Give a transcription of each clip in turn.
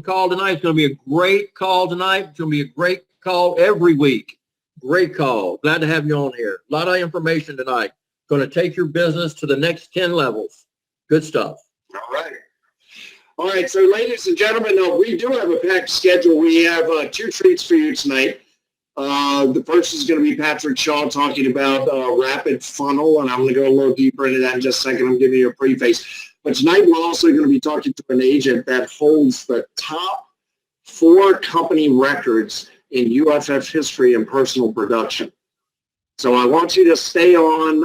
call tonight. It's going to be a great call tonight. It's going to be a great call every week. Great call. Glad to have you on here. A lot of information tonight. Going to take your business to the next 10 levels. Good stuff. All right. All right. So, ladies and gentlemen, we do have a packed schedule. We have 2 treats for you tonight. The first is going to be Patrick Shaw talking about RapidFunnel, and I'm going to go a little deeper into that in just a second. I'm giving you a preface. But tonight we're also going to be talking to an agent that holds the top 4 company records in UFF history and personal production. So I want you to stay on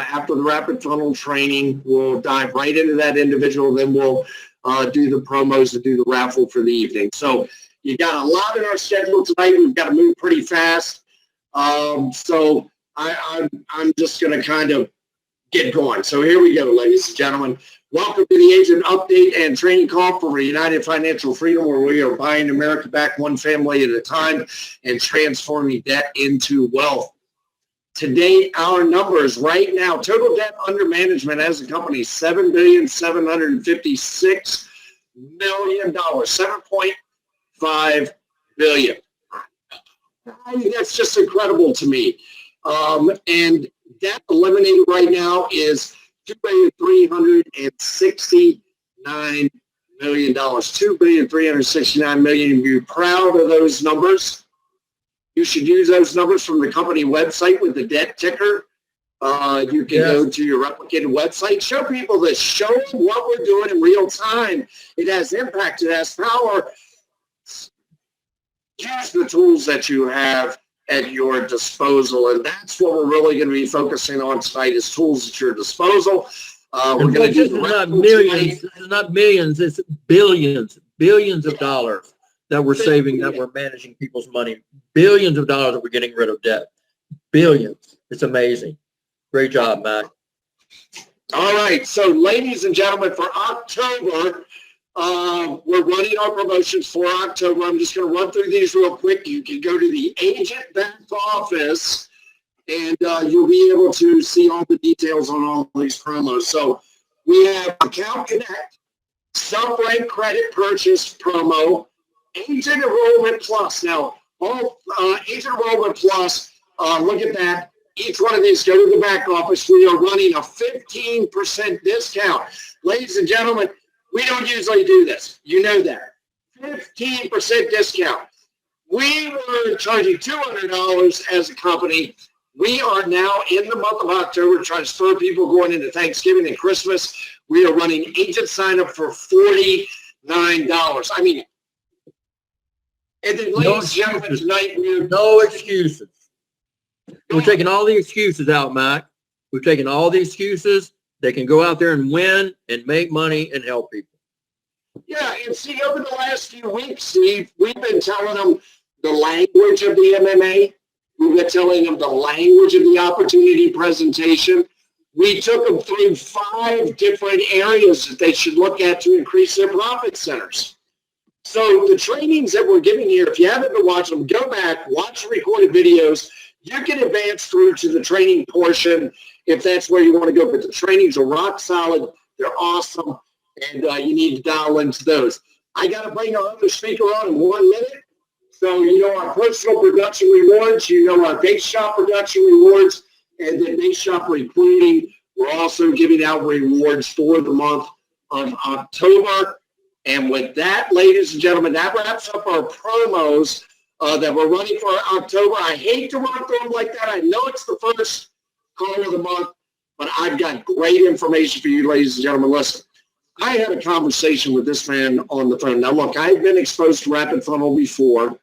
after the RapidFunnel training. We'll dive right into that individual. Then we'll do the promos and do the raffle for the evening. So you got a lot in our schedule tonight. We've got to move pretty fast. So I'm just going to kind of get going. So here we go, ladies and gentlemen. Welcome to the Agent Update and Training Call for United Financial Freedom, where we are buying America back one family at a time and transforming debt into wealth. Today, our numbers right now, total debt under management as a company, $7,756,000,000, $7.5 billion. That's just incredible to me. And debt eliminated right now is $2,369,000,000, $2,369,000,000. You're proud of those numbers. You should use those numbers from the company website with the debt ticker. You can go to your replicated website, show people this, show them what we're doing in real time. It has impact, it has power. Use the tools that you have at your disposal, and that's what we're really going to be focusing on tonight, is tools at your disposal. We're going to do the not millions. This is not millions. It's billions of dollars that we're saving, that we're managing people's money. Billions of dollars that we're getting rid of debt. Billions. It's amazing. Great job, Mac. All right. So, ladies and gentlemen, for October, we're running our promotions for October. I'm just going to run through these real quick. You can go to the agent back office, and you'll be able to see all the details on all these promos. So we have Account Connect, Sub-Rank Credit Purchase promo, Agent Enrollment Plus. Now, all Agent Enrollment Plus, look at that. Each one of these, go to the back office. We are running a 15% discount. Ladies and gentlemen, we don't usually do this. You know that. 15% discount. We were charging $200 as a company. We are now in the month of October trying to spur people going into Thanksgiving and Christmas. We are running agent sign up for $49. I mean, and then, ladies and gentlemen, tonight no excuses. We're taking all the excuses out, Mac. We're taking all the excuses. They can go out there and win and make money and help people. Yeah, and see, over the last few weeks, Steve, we've been telling them the language of the MMA. We've been telling them the language of the opportunity presentation. We took them through 5 different areas that they should look at to increase their profit centers. So the trainings that we're giving here, if you haven't been watching them, go back, watch the recorded videos. You can advance through to the training portion if that's where you want to go. But the trainings are rock solid. They're awesome. And you need to dial into those. I got to bring our other speaker on in 1 minute. So, you know, our personal production rewards, you know, our base shop production rewards, and then base shop recruiting. We're also giving out rewards for the month of October. And with that, ladies and gentlemen, that wraps up our promos that we're running for October. I hate to run through them like that. I know it's the first call of the month, but I've got great information for you, ladies and gentlemen. Listen, I had a conversation with this man on the phone. Now, look, I've been exposed to RapidFunnel before.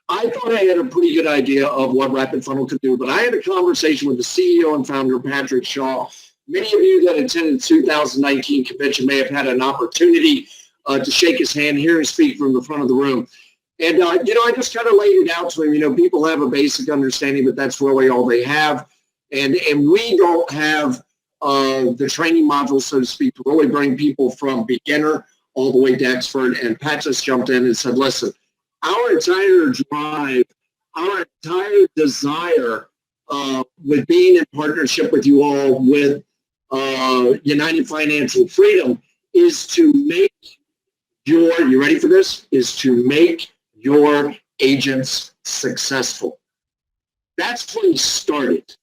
I thought I had a pretty good idea of what RapidFunnel could do, but I had a conversation with the CEO and founder, Patrick Shaw. Many of you that attended the 2019 convention may have had an opportunity to shake his hand, hear him speak from the front of the room. And, you know, I just kind of laid it out to him. You know, people have a basic understanding, but that's really all they have. And we don't have the training modules, so to speak, to really bring people from beginner all the way to expert. And Pat just jumped in and said, listen, our entire drive, our entire desire with being in partnership with you all, with United Financial Freedom, is to make you ready for this, is to make your agents successful. That's when he started.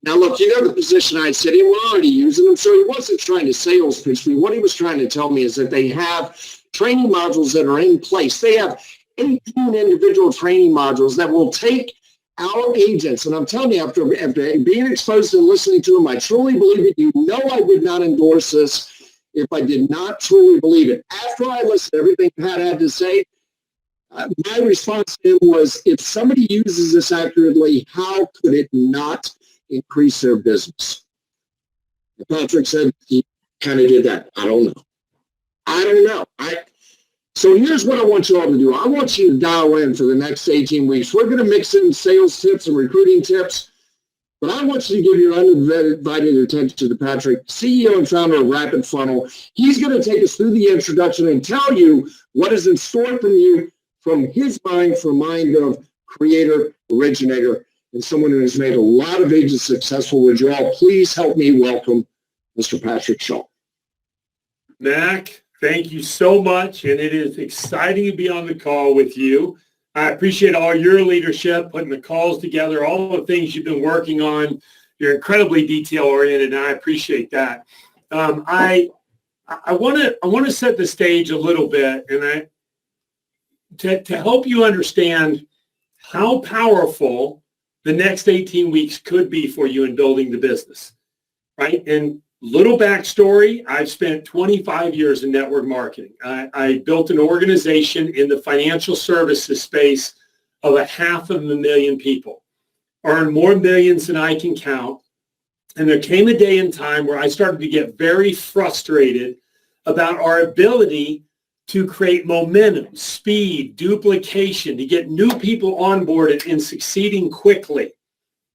Now, look, you know the position I said, we're already using them, so he wasn't trying to sales pitch me. What he was trying to tell me is that they have training modules that are in place. They have 18 individual training modules that will take our agents, and I'm telling you, after being exposed and listening to them, I truly believe it. You know I would not endorse this if I did not truly believe it. After I listened to everything Pat had to say, my response to him was, if somebody uses this accurately, how could it not increase their business? And Patrick said he kind of did that. I don't know. So here's what I want you all to do. I want you to dial in for the next 18 weeks. We're going to mix in sales tips and recruiting tips, but I want you to give your undivided attention to Patrick, CEO and founder of RapidFunnel. He's going to take us through the introduction and tell you what is in store for you from his mind, from mind of creator, originator, and someone who has made a lot of agents successful. Would you all please help me welcome Mr. Patrick Shaw? Mac, thank you so much, and it is exciting to be on the call with you. I appreciate all your leadership, putting the calls together, all the things you've been working on. You're incredibly detail-oriented, and I appreciate that. I want to set the stage a little bit, and to help you understand how powerful the next 18 weeks could be for you in building the business, right? And little backstory, I've spent 25 years in network marketing. I built an organization in the financial services space of 500,000 people, earned more millions than I can count. And there came a day in time where I started to get very frustrated about our ability to create momentum, speed, duplication, to get new people onboarded and succeeding quickly.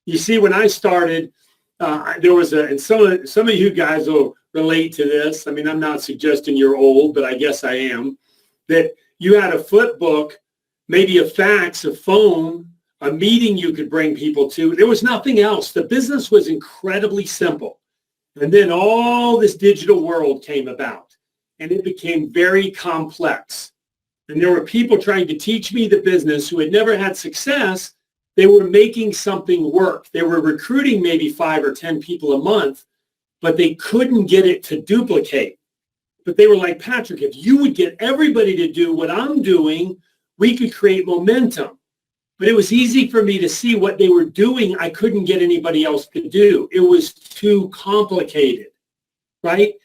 You see, when I started, there was and some of you guys will relate to this. I mean, I'm not suggesting you're old, but I guess I am, that you had a flip book, maybe a fax, a phone, a meeting you could bring people to. There was nothing else. The business was incredibly simple. And then all this digital world came about, and it became very complex. And there were people trying to teach me the business who had never had success. They were making something work. They were recruiting maybe 5 or 10 people a month, but they couldn't get it to duplicate. But they were like, Patrick, if you would get everybody to do what I'm doing, we could create momentum. But it was easy for me to see what they were doing. I couldn't get anybody else to do. It was too complicated, right?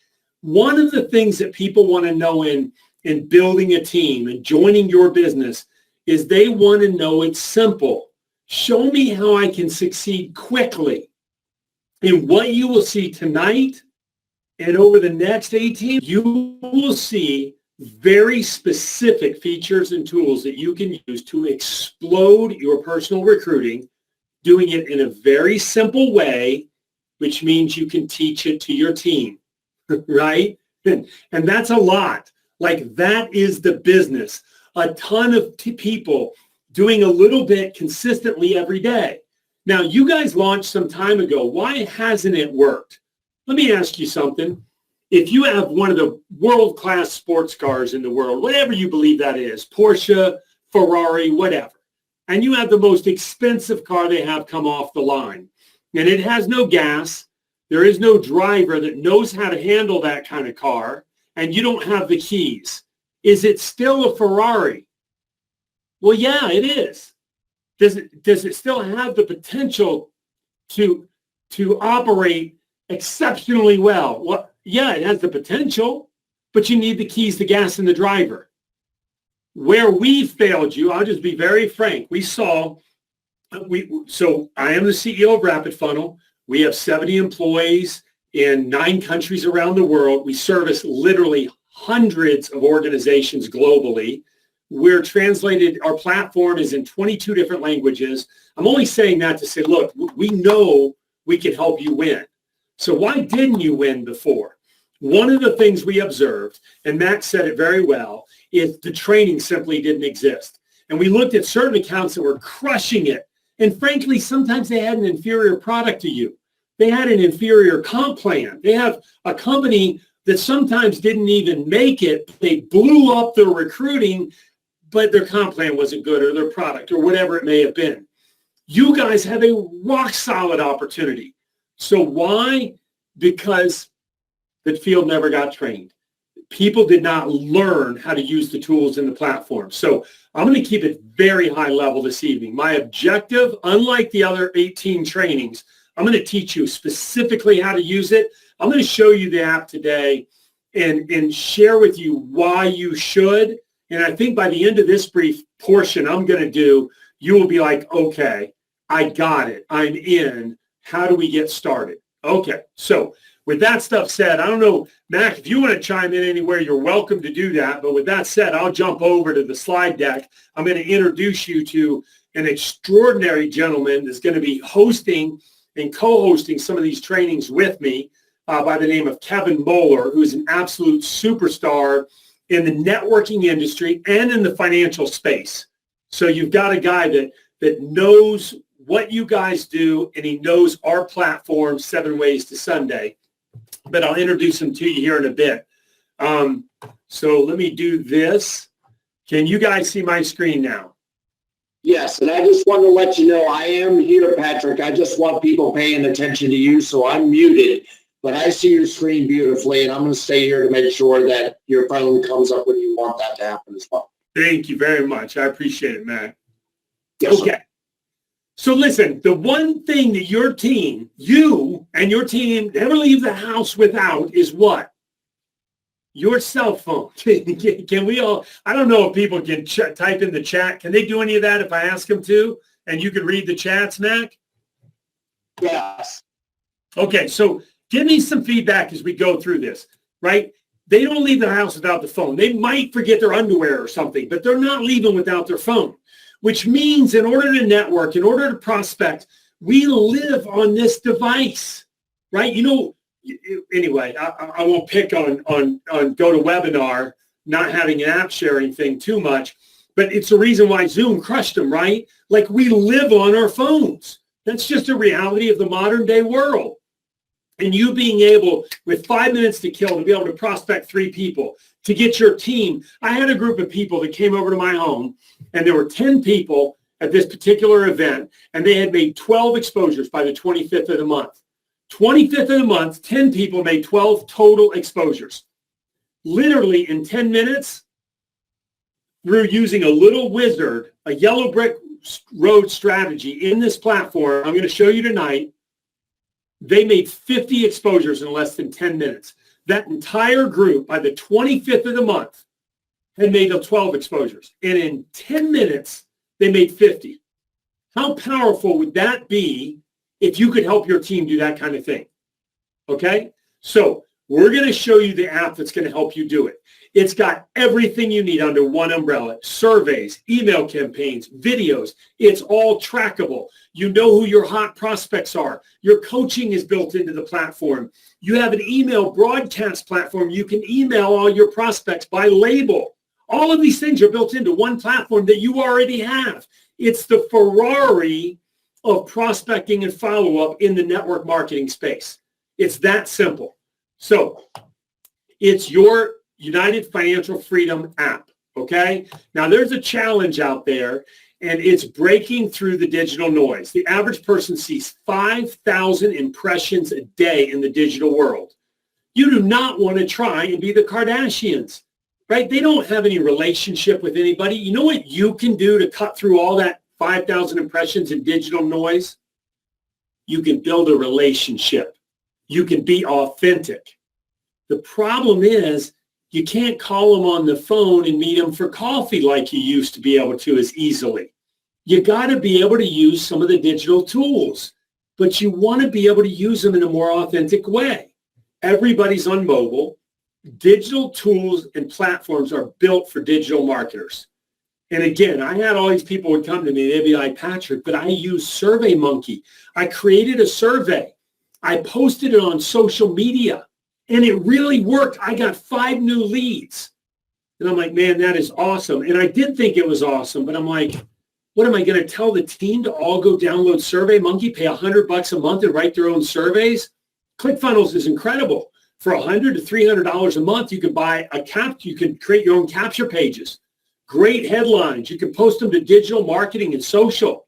One of the things that people want to know in building a team and joining your business is they want to know it's simple. Show me how I can succeed quickly. And what you will see tonight and over the next 18, you will see very specific features and tools that you can use to explode your personal recruiting, doing it in a very simple way, which means you can teach it to your team, right? And that's a lot. Like, that is the business. A ton of people doing a little bit consistently every day. Now, you guys launched some time ago. Why hasn't it worked? Let me ask you something. If you have one of the world-class sports cars in the world, whatever you believe that is, Porsche, Ferrari, whatever, and you have the most expensive car they have come off the line, and it has no gas, there is no driver that knows how to handle that kind of car, and you don't have the keys, is it still a Ferrari? Well, yeah, it is. Does it still have the potential to operate exceptionally well? Well, yeah, it has the potential, but you need the keys, the gas, and the driver. Where we failed you, I'll just be very frank. So I am the CEO of RapidFunnel. We have 70 employees in 9 countries around the world. We service literally hundreds of organizations globally. We're translated, our platform is in 22 different languages. I'm only saying that to say, look, we know we can help you win. So why didn't you win before? One of the things we observed, and Max said it very well, is the training simply didn't exist. And we looked at certain accounts that were crushing it. And frankly, sometimes they had an inferior product to you. They had an inferior comp plan. They have a company that sometimes didn't even make it. They blew up their recruiting, but their comp plan wasn't good or their product or whatever it may have been. You guys have a rock solid opportunity. So why? Because the field never got trained. People did not learn how to use the tools in the platform. So I'm going to keep it very high level this evening. My objective, unlike the other 18 trainings, I'm going to teach you specifically how to use it. I'm going to show you the app today and share with you why you should. And I think by the end of this brief portion I'm going to do, you will be like, okay, I got it. I'm in. How do we get started? Okay, so with that stuff said, I don't know, Mac, if you want to chime in anywhere, you're welcome to do that. But with that said, I'll jump over to the slide deck. I'm going to introduce you to an extraordinary gentleman that's going to be hosting and co-hosting some of these trainings with me by the name of Kevin Moeller, who's an absolute superstar in the networking industry and in the financial space. So you've got a guy that knows what you guys do, and he knows our platform, 7 Ways to Sunday. But I'll introduce him to you here in a bit. So let me do this. Can you guys see my screen now? Yes, and I just want to let you know I am here, Patrick. I just want people paying attention to you, so I'm muted. But I see your screen beautifully, and I'm going to stay here to make sure that your phone comes up when you want that to happen as well. Thank you very much. I appreciate it, Matt. Yes, okay. sir. So listen, the one thing that your team, you and your team never leave the house without is what? Your cell phone. Can we all, I don't know if people can type in the chat. Can they do any of that if I ask them to? And you can read the chats, Mac? Yes. Okay, so give me some feedback as we go through this, right? They don't leave the house without the phone. They might forget their underwear or something, but they're not leaving without their phone, which means in order to network, in order to prospect, we live on this device, right? You know, anyway, I won't pick on GoToWebinar not having an app sharing thing too much, but it's the reason why Zoom crushed them, right? Like we live on our phones. That's just a reality of the modern day world. And you being able, with 5 minutes to kill, to be able to prospect 3 people, to get your team. I had a group of people that came over to my home, and there were 10 people at this particular event, and they had made 12 exposures by the 25th of the month. 25th of the month, 10 people made 12 total exposures. Literally in 10 minutes, through using a little wizard, a yellow brick road strategy in this platform, I'm going to show you tonight, they made 50 exposures in less than 10 minutes. That entire group, by the 25th of the month, had made 12 exposures. And in 10 minutes, they made 50. How powerful would that be if you could help your team do that kind of thing? Okay? So we're going to show you the app that's going to help you do it. It's got everything you need under one umbrella. Surveys, email campaigns, videos. It's all trackable. You know who your hot prospects are. Your coaching is built into the platform. You have an email broadcast platform. You can email all your prospects by label. All of these things are built into one platform that you already have. It's the Ferrari of prospecting and follow-up in the network marketing space. It's that simple. So it's your United Financial Freedom app, okay? Now, there's a challenge out there, and it's breaking through the digital noise. The average person sees 5,000 impressions a day in the digital world. You do not want to try and be the Kardashians, right? They don't have any relationship with anybody. You know what you can do to cut through all that 5,000 impressions in digital noise? You can build a relationship. You can be authentic. The problem is you can't call them on the phone and meet them for coffee like you used to be able to as easily. You got to be able to use some of the digital tools, but you want to be able to use them in a more authentic way. Everybody's on mobile. Digital tools and platforms are built for digital marketers. And again, I had all these people would come to me, they'd be like, Patrick, but I use SurveyMonkey. I created a survey. I posted it on social media. And it really worked. I got 5 new leads. And I'm like, man, that is awesome. And I did think it was awesome, but I'm like, what am I going to tell the team to all go download SurveyMonkey, pay $100 a month and write their own surveys? ClickFunnels is incredible. For $100 to $300 a month, you can buy you can create your own capture pages, great headlines. You can post them to digital marketing and social,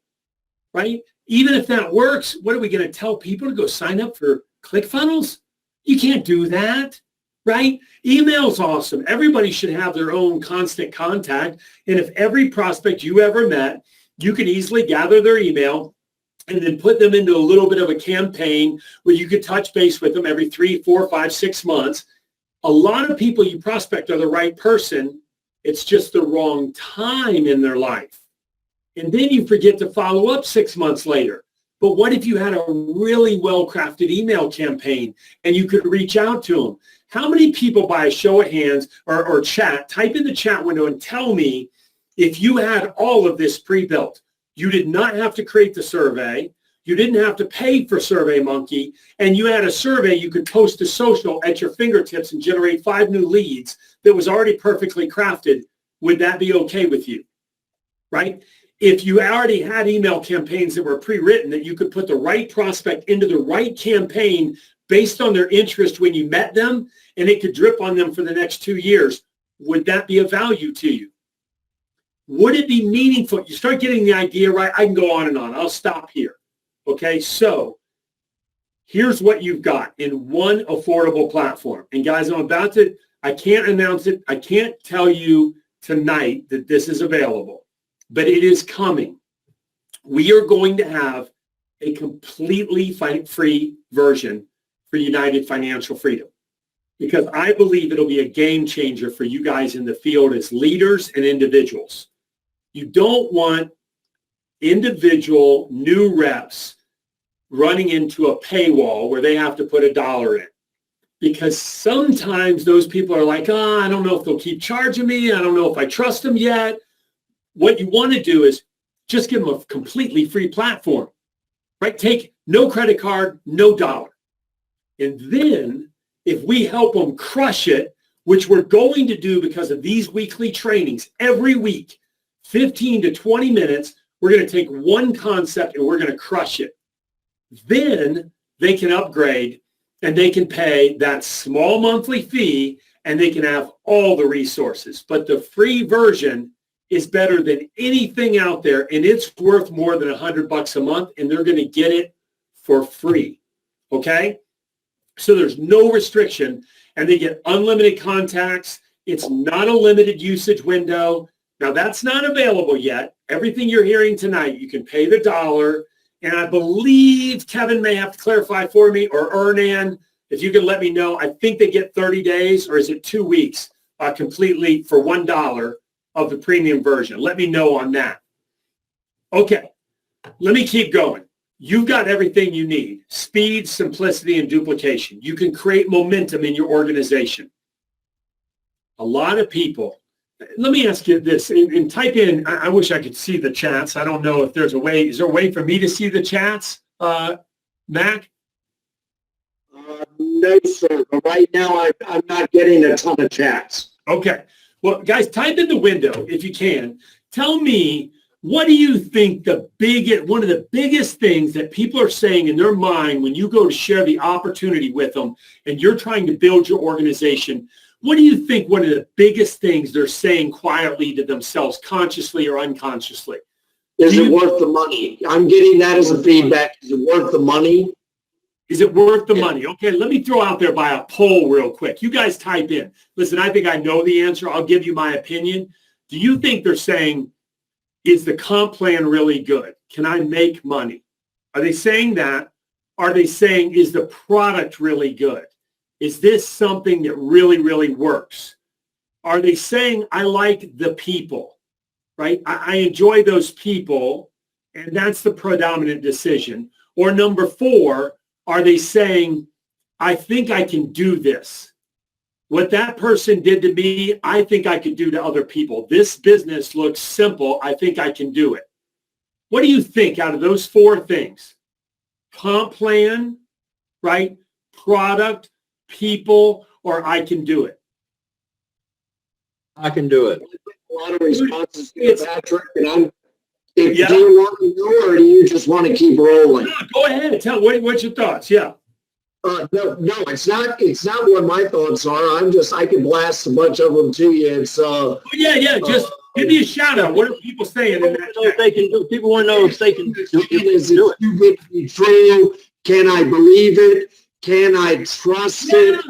right? Even if that works, what are we going to tell people to go sign up for ClickFunnels? You can't do that, right? Email's awesome. Everybody should have their own constant contact. And if every prospect you ever met, you can easily gather their email and then put them into a little bit of a campaign where you could touch base with them every 3, 4, 5, 6 months. A lot of people you prospect are the right person. It's just the wrong time in their life. And then you forget to follow up 6 months later. But what if you had a really well-crafted email campaign and you could reach out to them? How many people, by a show of hands or chat, type in the chat window and tell me if you had all of this pre-built? You did not have to create the survey. You didn't have to pay for SurveyMonkey. And you had a survey you could post to social at your fingertips and generate 5 new leads that was already perfectly crafted. Would that be okay with you? Right? If you already had email campaigns that were pre-written, that you could put the right prospect into the right campaign based on their interest when you met them, and it could drip on them for the next 2 years, would that be of value to you? Would it be meaningful? You start getting the idea, right? I can go on and on. I'll stop here. Okay, so here's what you've got in one affordable platform. And guys, I can't announce it. I can't tell you tonight that this is available, but it is coming. We are going to have a completely free version for United Financial Freedom, because I believe it'll be a game changer for you guys in the field as leaders and individuals. You don't want individual new reps running into a paywall where they have to put $1 in, because sometimes those people are like, I don't know if they'll keep charging me. I don't know if I trust them yet. What you want to do is just give them a completely free platform, right? Take no credit card, no dollar. And then if we help them crush it, which we're going to do because of these weekly trainings every week, 15 to 20 minutes, we're going to take one concept and we're going to crush it. Then they can upgrade and they can pay that small monthly fee and they can have all the resources. But the free version is better than anything out there, and it's worth more than $100 a month, and they're going to get it for free. Okay? So there's no restriction, and they get unlimited contacts. It's not a limited usage window. Now, that's not available yet. Everything you're hearing tonight, you can pay the $1. And I believe Kevin may have to clarify for me, or Ernan, if you can let me know. I think they get 30 days, or is it 2 weeks completely for $1 of the premium version? Let me know on that. Okay, let me keep going. You've got everything you need: speed, simplicity, and duplication. You can create momentum in your organization. A lot of people, let me ask you this, and type in, I wish I could see the chats. I don't know if there's a way. Is there a way for me to see the chats, Mac? No, sir. But right now, I'm not getting a ton of chats. Okay. Well, guys, type in the window if you can. Tell me, what do you think one of the biggest things that people are saying in their mind when you go to share the opportunity with them and you're trying to build your organization? What do you think one of the biggest things they're saying quietly to themselves, consciously or unconsciously? Is it worth the money? I'm getting that as a feedback. Is it worth the money? Is it worth the money? Okay, let me throw out there by a poll real quick. You guys type in. Listen, I think I know the answer. I'll give you my opinion. Do you think they're saying, is the comp plan really good? Can I make money? Are they saying that? Are they saying, is the product really good? Is this something that really, really works? Are they saying, I like the people, right? I enjoy those people, and that's the predominant decision. Or number 4, are they saying, I think I can do this? What that person did to me, I think I could do to other people. This business looks simple. I think I can do it. What do you think out of those 4 things? Comp plan, right? Product, people, or I can do it? I can do it. A lot of responses to Patrick, and do you want to know, or do you just want to keep rolling? No, go ahead. What's your thoughts? Yeah. No, it's not. It's not what my thoughts are. I can blast a bunch of them to you. It's yeah. Just give me a shout out. What are people saying in that chat? They can do. People want to know if they can do Is it it. too good to be true? Can I believe it? Can I trust it?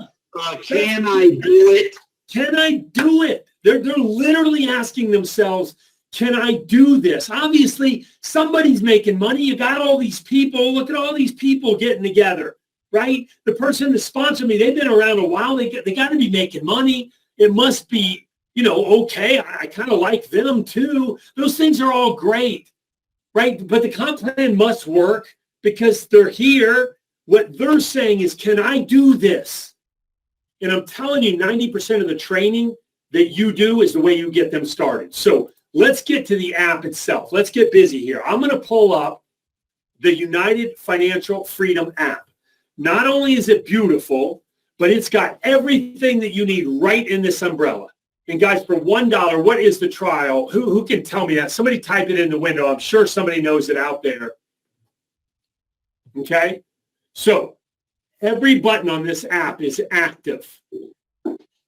Can I do it? Can I do it? They're literally asking themselves, can I do this? Obviously, somebody's making money. You got all these people. Look at all these people getting together, right? The person that sponsored me, they've been around a while. They got to be making money. It must be, okay. I kind of like them too. Those things are all great, right? But the comp plan must work because they're here. What they're saying is, can I do this? And I'm telling you, 90% of the training that you do is the way you get them started. So let's get to the app itself. Let's get busy here. I'm going to pull up the United Financial Freedom app. Not only is it beautiful, but it's got everything that you need right in this umbrella. And guys, for $1, what is the trial? Who can tell me that? Somebody type it in the window. I'm sure somebody knows it out there. Okay? So every button on this app is active.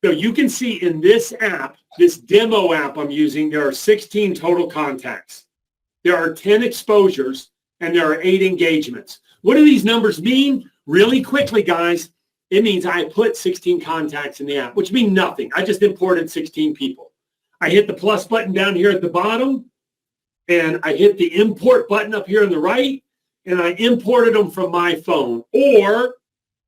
So you can see in this app, this demo app I'm using, there are 16 total contacts. There are 10 exposures, and there are 8 engagements. What do these numbers mean? Really quickly, guys, it means I put 16 contacts in the app, which means nothing. I just imported 16 people. I hit the plus button down here at the bottom, and I hit the import button up here on the right, and I imported them from my phone, or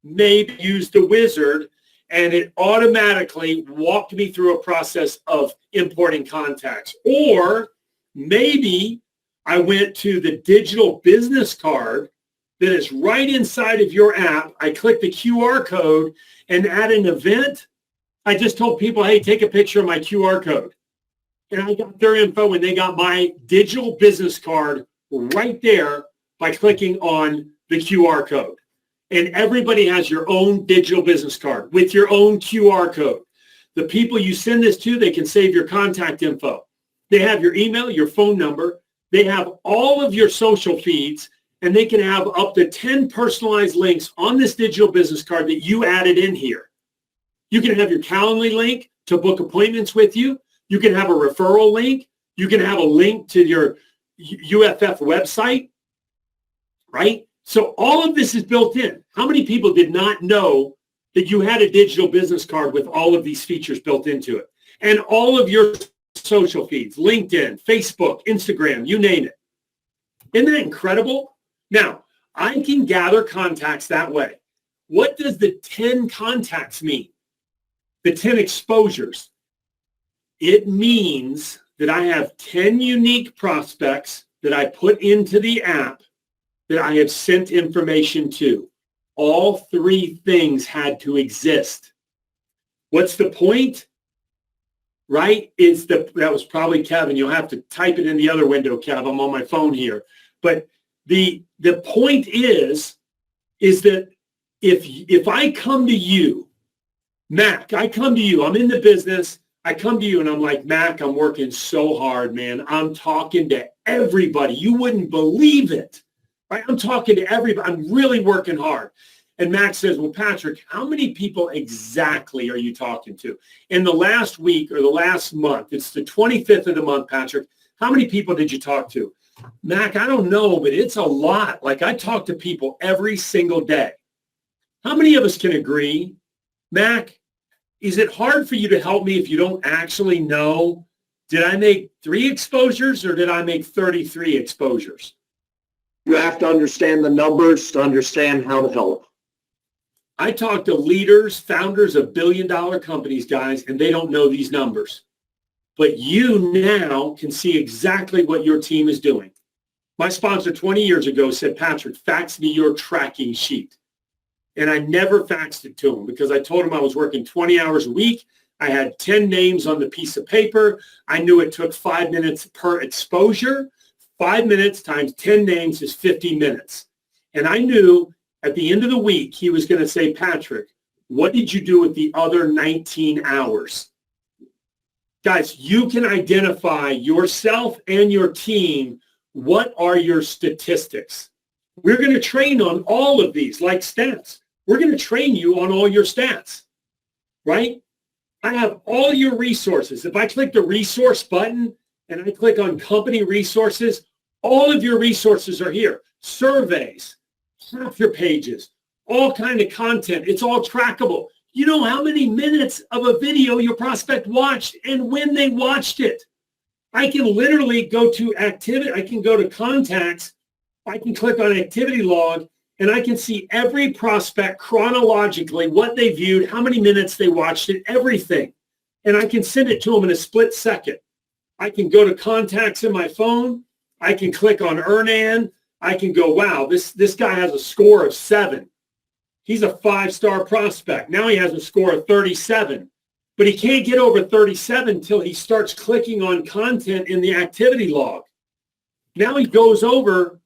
maybe used the wizard, and it automatically walked me through a process of importing contacts. Or maybe I went to the digital business card that is right inside of your app. I clicked the QR code, and at an event, I just told people, hey, take a picture of my QR code. And I got their info, and they got my digital business card right there by clicking on the QR code. And everybody has your own digital business card with your own QR code. The people you send this to, they can save your contact info. They have your email, your phone number. They have all of your social feeds, and they can have up to 10 personalized links on this digital business card that you added in here. You can have your Calendly link to book appointments with you. You can have a referral link. You can have a link to your UFF website, right? So all of this is built in. How many people did not know that you had a digital business card with all of these features built into it? And all of your social feeds, LinkedIn, Facebook, Instagram, you name it. Isn't that incredible? Now, I can gather contacts that way. What does the 10 contacts mean? The 10 exposures. It means that I have 10 unique prospects that I put into the app that I have sent information to. All 3 things had to exist. What's the point? Right? That was probably Kevin. You'll have to type it in the other window, Kev. I'm on my phone here. But the point is that if I come to you, Mac, I come to you, I'm in the business, I come to you and I'm like, Mac, I'm working so hard, man. I'm talking to everybody. You wouldn't believe it. Right? I'm talking to everybody. I'm really working hard. And Max says, well, Patrick, how many people exactly are you talking to? In the last week or the last month, it's the 25th of the month, Patrick, how many people did you talk to? Mac, I don't know, but it's a lot. Like I talk to people every single day. How many of us can agree? Mac, is it hard for you to help me if you don't actually know? Did I make 3 exposures or did I make 33 exposures? You have to understand the numbers to understand how to help. I talk to leaders, founders of billion-dollar companies, guys, and they don't know these numbers. But you now can see exactly what your team is doing. My sponsor 20 years ago said, Patrick, fax me your tracking sheet. And I never faxed it to him because I told him I was working 20 hours a week. I had 10 names on the piece of paper. I knew it took 5 minutes per exposure. 5 minutes times 10 names is 50 minutes. And I knew at the end of the week, he was going to say, Patrick, what did you do with the other 19 hours? Guys, you can identify yourself and your team. What are your statistics? We're going to train on all of these like stats. We're going to train you on all your stats, right? I have all your resources. If I click the resource button and I click on company resources, all of your resources are here. Surveys, capture pages, all kind of content. It's all trackable. You know how many minutes of a video your prospect watched and when they watched it. I can literally go to activity. I can go to contacts. I can click on activity log, and I can see every prospect chronologically, what they viewed, how many minutes they watched it, everything. And I can send it to them in a split second. I can go to contacts in my phone. I can click on Earnan. I can go, wow, this guy has a score of 7. He's a 5-star prospect. Now he has a score of 37. But he can't get over 37 until he starts clicking on content in the activity log. Now he goes over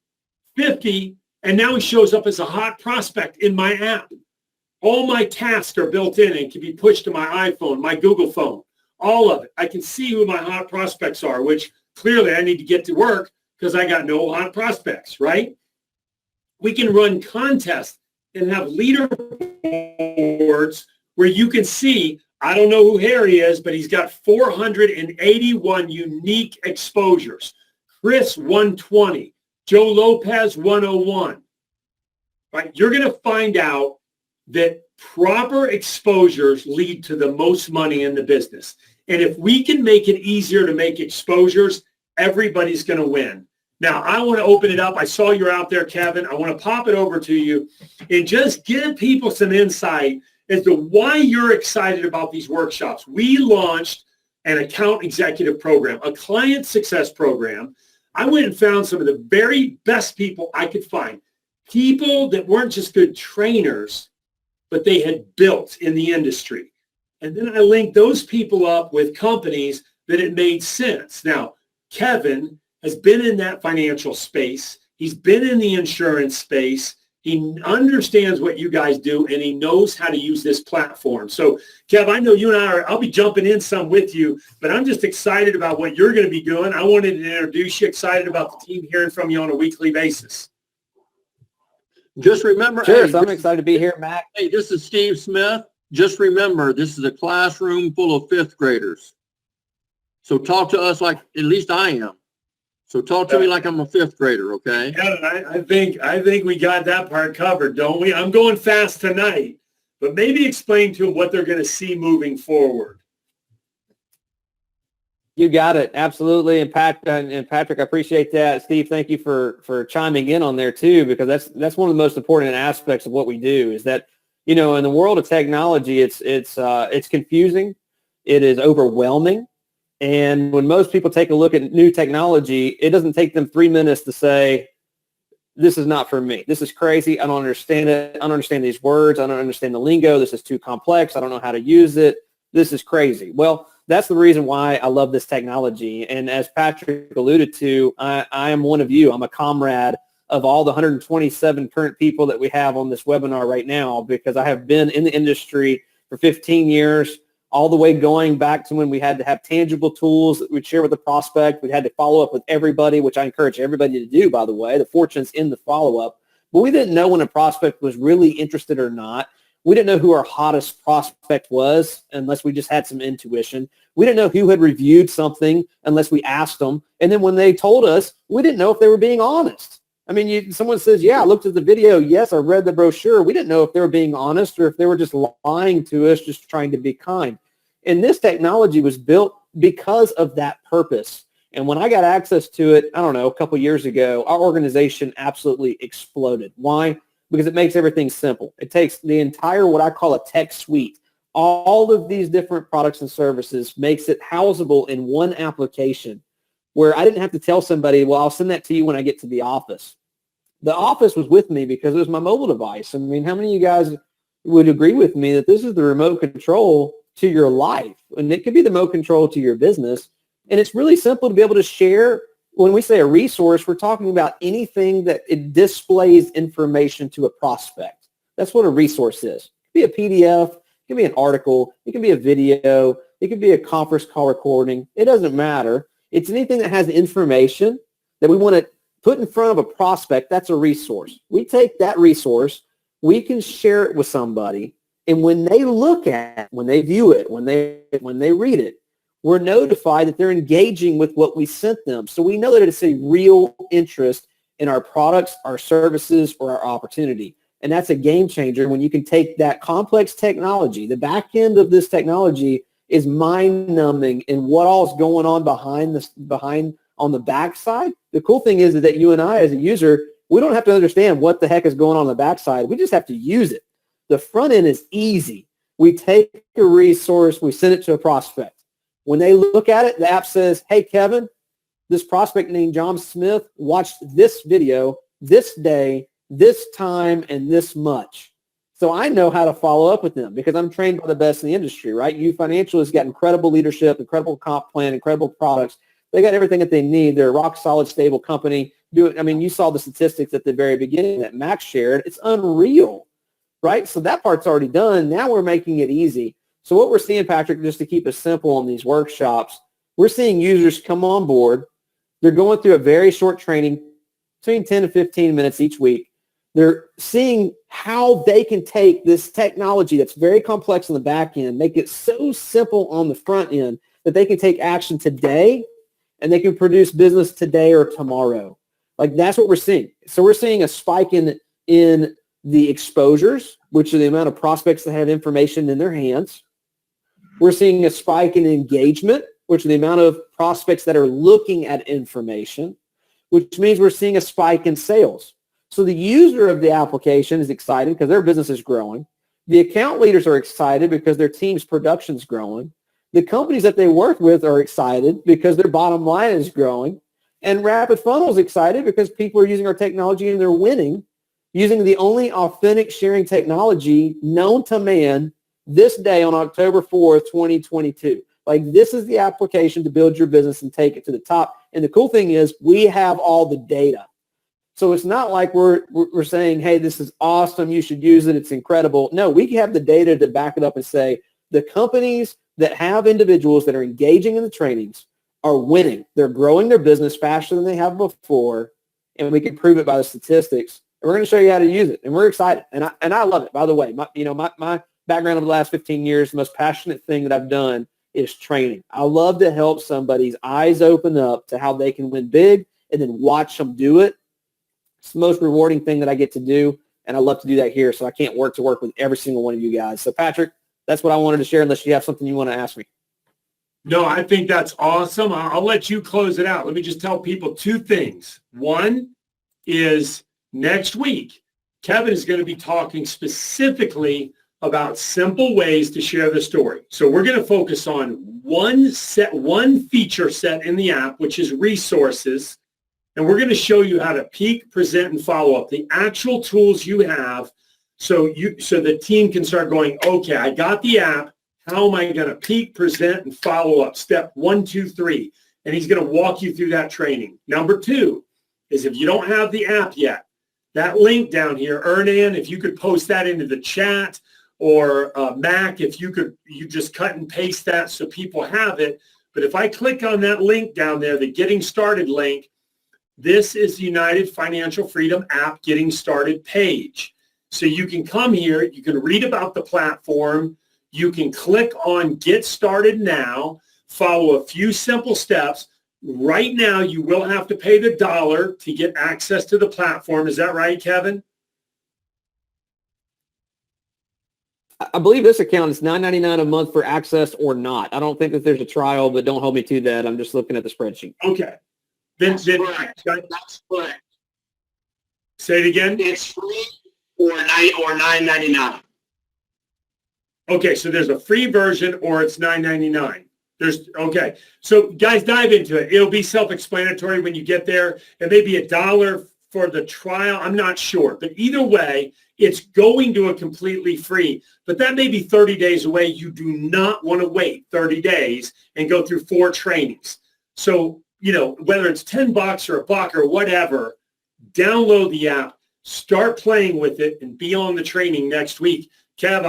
50, and now he shows up as a hot prospect in my app. All my tasks are built in and can be pushed to my iPhone, my Google phone, all of it. I can see who my hot prospects are, which clearly I need to get to work because I got no hot prospects, right? We can run contests and have leaderboards where you can see, I don't know who Harry is, but he's got 481 unique exposures. Chris, 120. Joe Lopez, 101. Right? You're going to find out that proper exposures lead to the most money in the business. And if we can make it easier to make exposures, everybody's going to win. Now, I want to open it up. I saw you're out there, Kevin. I want to pop it over to you and just give people some insight as to why you're excited about these workshops. We launched an account executive program, a client success program. I went and found some of the very best people I could find, people that weren't just good trainers, but they had built in the industry. And then I linked those people up with companies that it made sense. Now, Kevin has been in that financial space. He's been in the insurance space. He understands what you guys do, and he knows how to use this platform. So, Kev, I know you and I'll be jumping in some with you, but I'm just excited about what you're going to be doing. I wanted to introduce you, excited about the team hearing from you on a weekly basis. Just remember. Sure, hey, so I'm excited to be here, Mac. Hey, this is Steve Smith. Just remember, this is a classroom full of 5th graders. So talk to us like, at least I am. So talk to me like I'm a 5th grader, okay? Yeah, I think we got that part covered, don't we? I'm going fast tonight, but maybe explain to them what they're going to see moving forward. You got it, absolutely. And Patrick, I appreciate that. Steve, thank you for chiming in on there too, because that's one of the most important aspects of what we do. Is that, you know, in the world of technology, it's confusing, it is overwhelming. And when most people take a look at new technology, it doesn't take them 3 minutes to say, this is not for me. This is crazy. I don't understand it. I don't understand these words. I don't understand the lingo. This is too complex. I don't know how to use it. This is crazy. Well, that's the reason why I love this technology. And as Patrick alluded to, I am one of you. I'm a comrade of all the 127 current people that we have on this webinar right now, because I have been in the industry for 15 years. All the way going back to when we had to have tangible tools that we'd share with the prospect. We had to follow up with everybody, which I encourage everybody to do, by the way. The fortune's in the follow-up. But we didn't know when a prospect was really interested or not. We didn't know who our hottest prospect was unless we just had some intuition. We didn't know who had reviewed something unless we asked them. And then when they told us, we didn't know if they were being honest. I mean, someone says, yeah, I looked at the video. Yes, I read the brochure. We didn't know if they were being honest or if they were just lying to us, just trying to be kind. And this technology was built because of that purpose. And when I got access to it, I don't know, a couple of years ago, our organization absolutely exploded. Why? Because it makes everything simple. It takes the entire, what I call a tech suite, all of these different products and services, makes it housable in one application where I didn't have to tell somebody, well, I'll send that to you when I get to the office. The office was with me because it was my mobile device. I mean, how many of you guys would agree with me that this is the remote control to your life? And it could be the remote control to your business. And it's really simple to be able to share. When we say a resource, we're talking about anything that it displays information to a prospect. That's what a resource is. It could be a PDF, it can be an article, it can be a video, it could be a conference call recording. It doesn't matter. It's anything that has information that we want to put in front of a prospect. That's a resource. We take that resource, we can share it with somebody. And when they look at it, when they view it, when they read it, we're notified that they're engaging with what we sent them. So we know that it's a real interest in our products, our services, or our opportunity. And that's a game changer when you can take that complex technology. The back end of this technology is mind-numbing in what all is going on behind on the backside. The cool thing is that you and I, as a user, we don't have to understand what the heck is going on the backside. We just have to use it. The front end is easy. We take a resource, we send it to a prospect. When they look at it, the app says, hey, Kevin, this prospect named John Smith watched this video this day, this time, and this much. So I know how to follow up with them because I'm trained by the best in the industry, right? U Financial has got incredible leadership, incredible comp plan, incredible products. They got everything that they need. They're a rock solid, stable company. You saw the statistics at the very beginning that Max shared. It's unreal, right? So that part's already done. Now we're making it easy. So what we're seeing, Patrick, just to keep it simple on these workshops, we're seeing users come on board. They're going through a very short training, between 10 to 15 minutes each week. They're seeing how they can take this technology that's very complex on the back end, make it so simple on the front end that they can take action today and they can produce business today or tomorrow. Like that's what we're seeing. So we're seeing a spike in the exposures, which are the amount of prospects that have information in their hands. We're seeing a spike in engagement, which are the amount of prospects that are looking at information, which means we're seeing a spike in sales. So the user of the application is excited because their business is growing. The account leaders are excited because their team's production is growing. The companies that they work with are excited because their bottom line is growing. And RapidFunnel is excited because people are using our technology and they're winning using the only authentic sharing technology known to man this day on October 4th, 2022. Like this is the application to build your business and take it to the top. And the cool thing is we have all the data. So it's not like we're saying, hey, this is awesome. You should use it. It's incredible. No, we have the data to back it up and say the companies that have individuals that are engaging in the trainings are winning. They're growing their business faster than they have before. And we can prove it by the statistics. And we're going to show you how to use it. And we're excited. And I love it. By the way, my background over the last 15 years, the most passionate thing that I've done is training. I love to help somebody's eyes open up to how they can win big and then watch them do it. It's the most rewarding thing that I get to do, and I love to do that here, so I can't work with every single one of you guys. So, Patrick, that's what I wanted to share, unless you have something you want to ask me. No, I think that's awesome. I'll let you close it out. Let me just tell people two things. One is next week, Kevin is going to be talking specifically about simple ways to share the story. So we're going to focus on one feature set in the app, which is resources. And we're going to show you how to peak, present, and follow up, the actual tools you have so the team can start going, okay, I got the app. How am I going to peak, present, and follow up? Step 1, 2, 3. And he's going to walk you through that training. Number 2 is if you don't have the app yet, that link down here, Ernan, if you could post that into the chat, or Mac, if you just cut and paste that so people have it. But if I click on that link down there, the Getting Started link, this is the United Financial Freedom app Getting Started page. So you can come here, you can read about the platform, you can click on Get Started Now, follow a few simple steps. Right now, you will have to pay the $1 to get access to the platform. Is that right, Kevin? I believe this account is $9.99 a month for access or not. I don't think that there's a trial, but don't hold me to that. I'm just looking at the spreadsheet. Okay. That's correct. That's correct. Say it again. It's free or $9.99. Okay, so there's a free version or it's $9.99. Okay. So guys, dive into it. It'll be self-explanatory when you get there. It may be $1 for the trial. I'm not sure. But either way, it's going to a completely free. But that may be 30 days away. You do not want to wait 30 days and go through 4 trainings. So, whether it's $10 or $1 or whatever, download the app, start playing with it, and be on the training next week. Kev,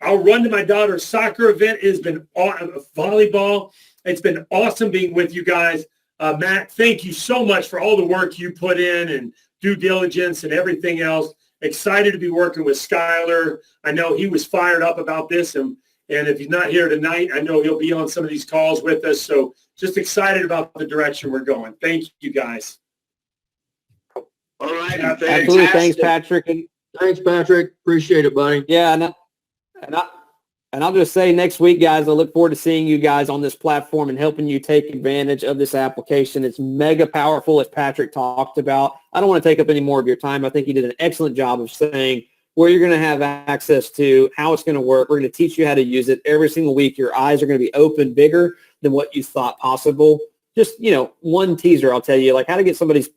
I'll run to my daughter's soccer event. It has been volleyball. It's been awesome being with you guys. Matt, thank you so much for all the work you put in and due diligence and everything else. excited to be working with Skylar. I know he was fired up about this, and if he's not here tonight, I know he'll be on some of these calls with us. So just excited about the direction we're going. Thank you, guys. All right. Absolutely. Thanks, Patrick. Thanks, Patrick. Appreciate it, buddy. Yeah, and I'll just say next week, guys, I look forward to seeing you guys on this platform and helping you take advantage of this application. It's mega powerful, as Patrick talked about. I don't want to take up any more of your time. I think he did an excellent job of saying where you're going to have access to, how it's going to work. We're going to teach you how to use it every single week. Your eyes are going to be open bigger than what you thought possible. Just, one teaser, I'll tell you, like how to get somebody's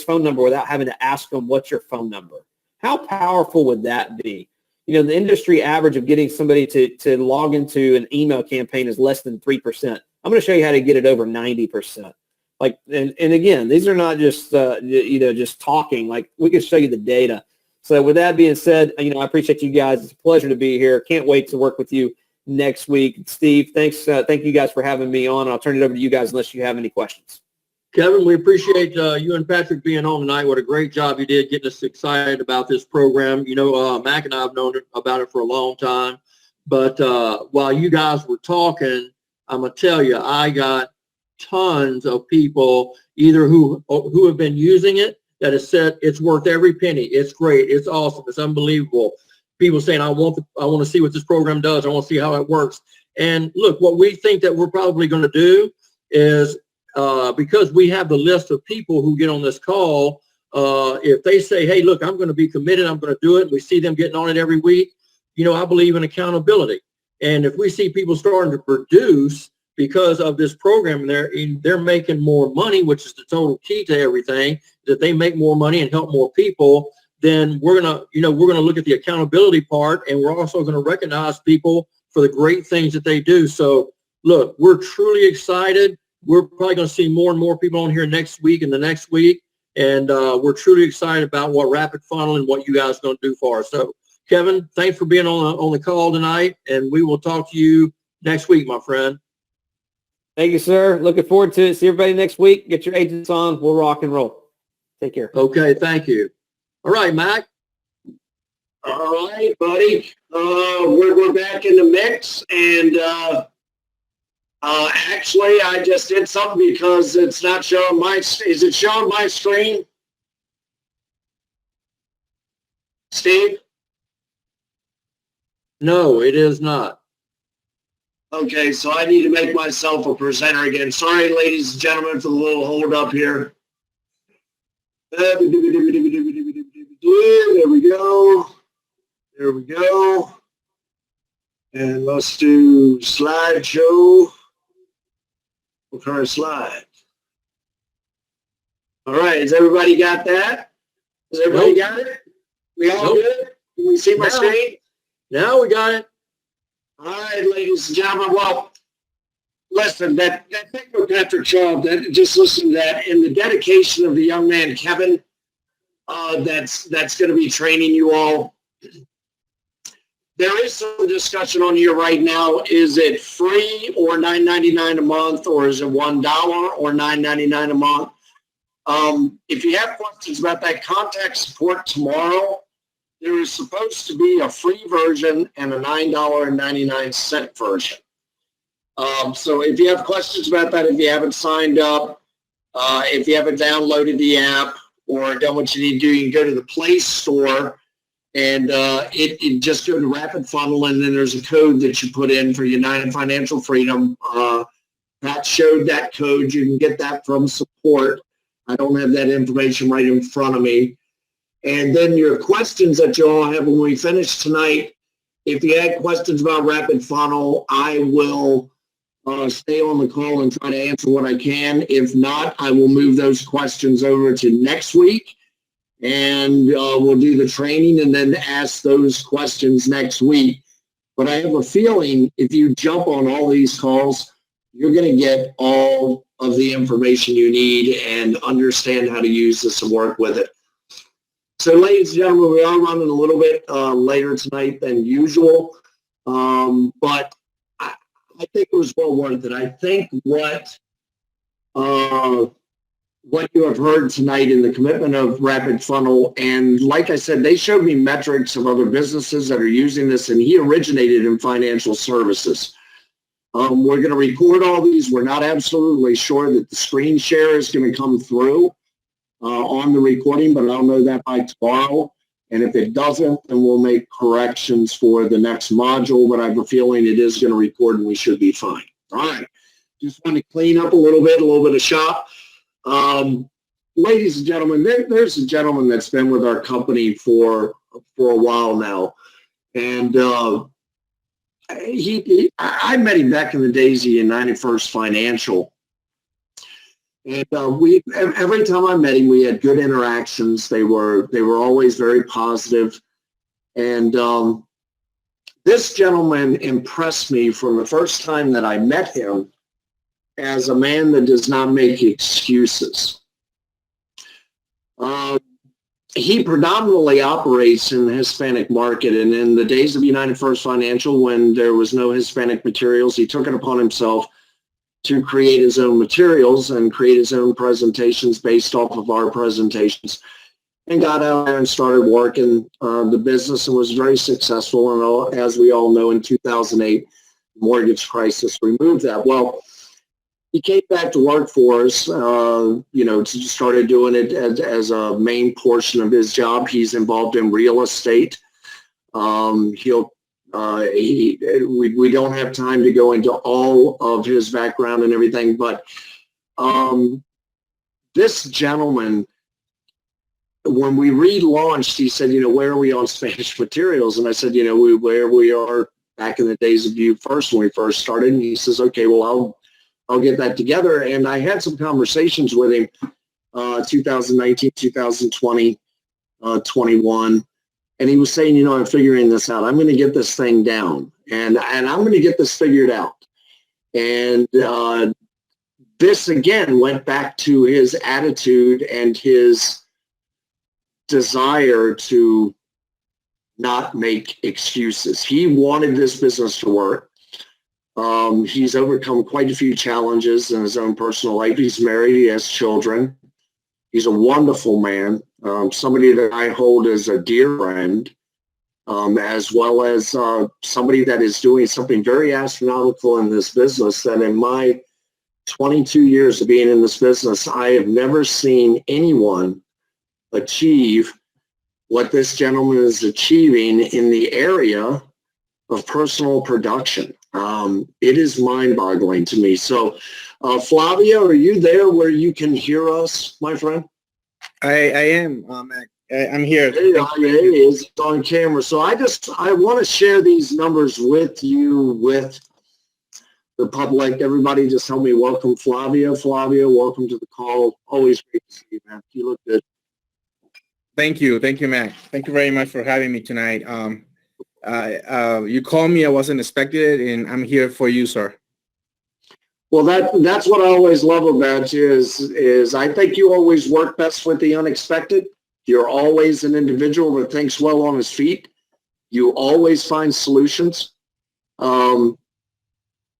phone number without having to ask them, what's your phone number? How powerful would that be? The industry average of getting somebody to log into an email campaign is less than 3%. I'm going to show you how to get it over 90%. And again, these are not just, just talking. Like, we can show you the data. So with that being said, I appreciate you guys. It's a pleasure to be here. Can't wait to work with you next week. Steve, thanks. Thank you guys for having me on. I'll turn it over to you guys unless you have any questions. Kevin, we appreciate you and Patrick being on tonight. What a great job you did getting us excited about this program. Mac and I have known about it for a long time. But while you guys were talking, I'm going to tell you, I got tons of people either who have been using it that has said it's worth every penny. It's great. It's awesome. It's unbelievable. People saying, I want to see what this program does. I want to see how it works. And look, what we think that we're probably going to do is, because we have the list of people who get on this call, if they say, hey, look, I'm going to be committed, I'm going to do it, and we see them getting on it every week, I believe in accountability. And if we see people starting to produce because of this program, they're making more money, which is the total key to everything, that they make more money and help more people, then we're going to look at the accountability part, and we're also going to recognize people for the great things that they do. So look, we're truly excited. We're probably going to see more and more people on here next week and the next week. And we're truly excited about what RapidFunnel and what you guys are going to do for us. So, Kevin, thanks for being on the call tonight. And we will talk to you next week, my friend. Thank you, sir. Looking forward to it. See everybody next week. Get your agents on. We'll rock and roll. Take care. Okay, thank you. All right, Mac. All right, buddy. We're back in the mix. And actually, I just did something because it's not showing is it showing my screen? Steve? No, it is not. Okay, so I need to make myself a presenter again. Sorry, ladies and gentlemen, for the little hold up here. There we go. There we go. And let's do slideshow. What kind of slide? All right, has everybody got that? Has everybody got it? We all good? Can we see my screen? Now we got it. All right, ladies and gentlemen. Well, listen, that thing with Patrick Shaw, just listen to that. And the dedication of the young man, Kevin, that's going to be training you all. There is some discussion on here right now. Is it free or $9.99 a month, or is it $1 or $9.99 a month? If you have questions about that, contact support tomorrow. There is supposed to be a free version and a $9.99 version. So if you have questions about that, if you haven't signed up, if you haven't downloaded the app or done what you need to do, you can go to the Play Store and it just go to RapidFunnel, and then there's a code that you put in for United Financial Freedom. Pat showed that code. You can get that from support. I don't have that information right in front of me. And then your questions that you all have when we finish tonight, if you had questions about RapidFunnel, I will stay on the call and try to answer what I can. If not, I will move those questions over to next week, and we'll do the training and then ask those questions next week. But I have a feeling if you jump on all these calls, you're going to get all of the information you need and understand how to use this and work with it. So, ladies and gentlemen, we are running a little bit later tonight than usual, but I think it was well worth it. I think what what you have heard tonight in the commitment of RapidFunnel. And like I said, they showed me metrics of other businesses that are using this, and he originated in financial services. We're going to record all these. We're not absolutely sure that the screen share is going to come through on the recording, but I'll know that by tomorrow. And if it doesn't, then we'll make corrections for the next module, but I have a feeling it is going to record and we should be fine. All right. Just want to clean up a little bit of shop. Ladies and gentlemen, there's a gentleman that's been with our company for a while now. And I met him back in the days of United First Financial. And every time I met him, we had good interactions. They were always very positive. And this gentleman impressed me from the first time that I met him as a man that does not make excuses. He predominantly operates in the Hispanic market, and in the days of United First Financial, when there was no Hispanic materials, he took it upon himself to create his own materials and create his own presentations based off of our presentations, and got out there and started working the business and was very successful. And as we all know, in 2008, the mortgage crisis removed that. Well, he came back to work for us, started doing it as a main portion of his job. He's involved in real estate. We don't have time to go into all of his background and everything, but this gentleman, when we relaunched, he said, where are we on Spanish materials? And I said, where we are back in the days of UFF when we first started. And he says, okay, well, I'll get that together. And I had some conversations with him, 2019, 2020, 21. And he was saying, I'm figuring this out. I'm going to get this thing down, and I'm going to get this figured out. And this, again, went back to his attitude and his desire to not make excuses. He wanted this business to work. He's overcome quite a few challenges in his own personal life. He's married. He has children. He's a wonderful man, somebody that I hold as a dear friend, as well as somebody that is doing something very astronomical in this business, that in my 22 years of being in this business, I have never seen anyone achieve what this gentleman is achieving in the area of personal production. It is mind-boggling to me. So, Flavio, are you there where you can hear us, my friend? I am, Mac. I'm here. There you are. It is on camera. So I want to share these numbers with you, with the public. Everybody just help me welcome Flavio. Flavio, welcome to the call. Always great to see you, man. You look good. Thank you, Mac. Thank you very much for having me tonight. You called me. I wasn't expecting it, and I'm here for you, sir. Well, that's what I always love about you is I think you always work best with the unexpected. You're always an individual that thinks well on his feet. You always find solutions. I